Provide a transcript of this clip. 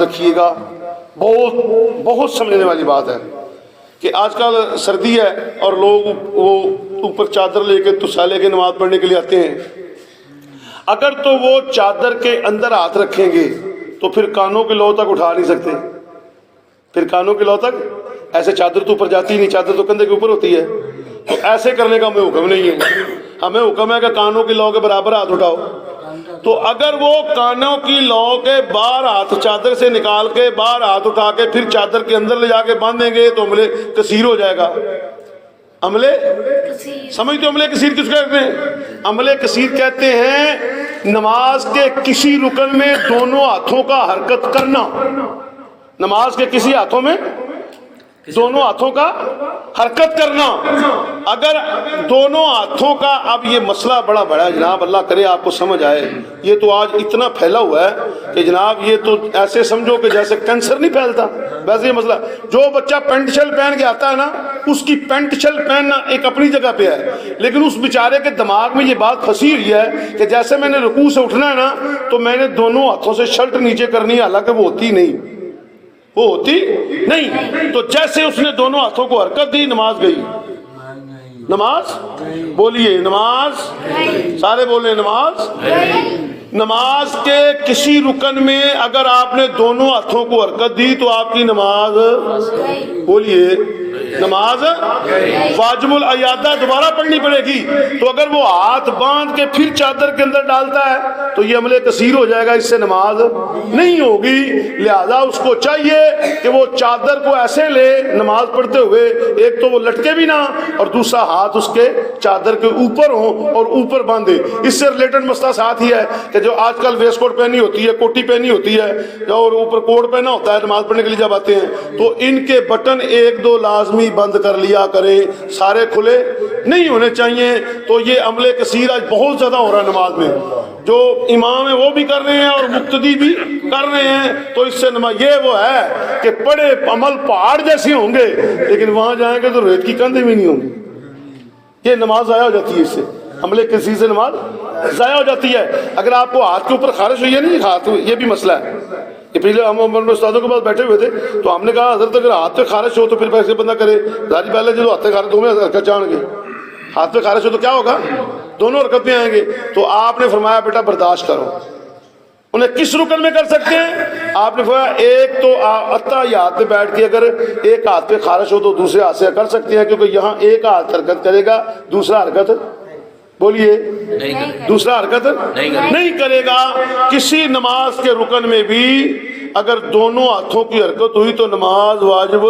رکھیے گا. بہت سمجھنے والی بات ہے کہ آج کل سردی ہے اور لوگ وہ اوپر چادر لے کے تسالے کے نماز پڑھنے کے لیے آتے ہیں. اگر تو وہ چادر کے اندر ہاتھ رکھیں گے تو پھر کانوں کے لو تک اٹھا نہیں سکتے. پھر کانوں کے لو تک ایسے چادر تو اوپر جاتی ہی نہیں, چادر تو کندھے کے اوپر ہوتی ہے. تو ایسے کرنے کا ہمیں حکم نہیں ہے. ہمیں حکم ہے کہ کانوں کی لو کے برابر ہاتھ اٹھاؤ. تو اگر وہ کانوں کی لو کے باہر ہاتھ چادر سے نکال کے باہر ہاتھ اٹھا کے پھر چادر کے اندر لے جا کے باندھیں گے تو عملے کثیر ہو جائے گا. عملے سمجھتے عملے کثیر کس کہتے ہیں؟ عملے کثیر کہتے ہیں نماز کے کسی رکن میں دونوں ہاتھوں کا حرکت کرنا. نماز کے کسی ہاتھوں میں دونوں ہاتھوں کا حرکت کرنا. اگر دونوں ہاتھوں کا, اب یہ مسئلہ بڑا بڑا ہے جناب, اللہ کرے آپ کو سمجھ آئے. یہ تو آج اتنا پھیلا ہوا ہے کہ جناب یہ تو ایسے سمجھو کہ جیسے کینسر نہیں پھیلتا ویسے یہ مسئلہ. جو بچہ پینٹ شل پہن کے آتا ہے نا, اس کی پینٹ شل پہننا ایک اپنی جگہ پہ ہے, لیکن اس بیچارے کے دماغ میں یہ بات پھنسی ہوئی ہے کہ جیسے میں نے رکوع سے اٹھنا ہے نا تو میں نے دونوں ہاتھوں سے شرٹ نیچے کرنی ہے, حالانکہ وہ ہوتی نہیں, وہ ہوتی نہیں. تو جیسے اس نے دونوں ہاتھوں کو حرکت دی, نماز گئی. نماز بولیے, نماز سارے بولے نماز. نماز کے کسی رکن میں اگر آپ نے دونوں ہاتھوں کو حرکت دی تو آپ کی نماز, بولیے نماز واجب العیادہ دوبارہ پڑھنی پڑے گی. تو اگر وہ ہاتھ باندھ کے پھر چادر کے اندر ڈالتا ہے تو یہ عملے کثیر ہو جائے گا, اس سے نماز نہیں ہوگی. لہذا اس کو چاہیے کہ وہ چادر کو ایسے لے نماز پڑھتے ہوئے, ایک تو وہ لٹکے بھی نہ اور دوسرا ہاتھ اس کے چادر کے اوپر ہوں اور اوپر باندھے. اس سے ریلیٹڈ مسئلہ ساتھ ہی ہے کہ جو آج کل ویسٹ کوٹ پہنی ہوتی ہے, کوٹی پہنی ہوتی ہے اور اوپر کوٹ پہنا ہوتا ہے نماز پڑھنے کے لیے جب آتے ہیں, تو ان کے بٹن ایک دو لازمی بند کر لیا کریں, سارے کھلے نہیں ہونے چاہیے. تو یہ عملے کثیر آج بہت زیادہ ہو رہا ہے نماز میں. جو امام ہے وہ بھی کر رہے ہیں اور مقتدی بھی کر رہے ہیں. تو اس سے یہ وہ ہے کہ بڑے عمل پہاڑ جیسے ہوں گے لیکن وہاں جائیں گے تو ریت کی کندھیں بھی نہیں ہوں گی. یہ نماز ضائع ہو جاتی ہے, اس سے عملے کثیر سے نماز ضائع ہو جاتی ہے. اگر آپ کو ہاتھ کے اوپر خارش ہوئی ہے نہیں, ہاتھ یہ بھی مسئلہ ہے. یہ پہلے ہم استادوں کے پاس بیٹھے ہوئے تھے تو ہم نے کہا حضرت اگر ہاتھ پہ خارش ہو تو پھر پیسے بندہ کرے. داری پہلے جو ہاتھ پہ خارش, دونوں حرکت جان گے. ہاتھ پہ خارش ہو تو کیا ہوگا, دونوں حرکت میں آئیں گے. تو آپ نے فرمایا بیٹا برداشت کرو. انہیں کس رکن میں کر سکتے ہیں؟ آپ نے فرمایا ایک تو اتحیات پہ بیٹھ کے اگر ایک ہاتھ پہ خارش ہو تو دوسرے ہاتھ سے کر سکتے ہیں, کیونکہ یہاں ایک ہاتھ حرکت کرے گا, دوسرا حرکت بولیے دوسرا حرکت نہیں کرے گا. کسی نماز کے رکن میں بھی اگر دونوں ہاتھوں کی حرکت ہوئی تو نماز واجب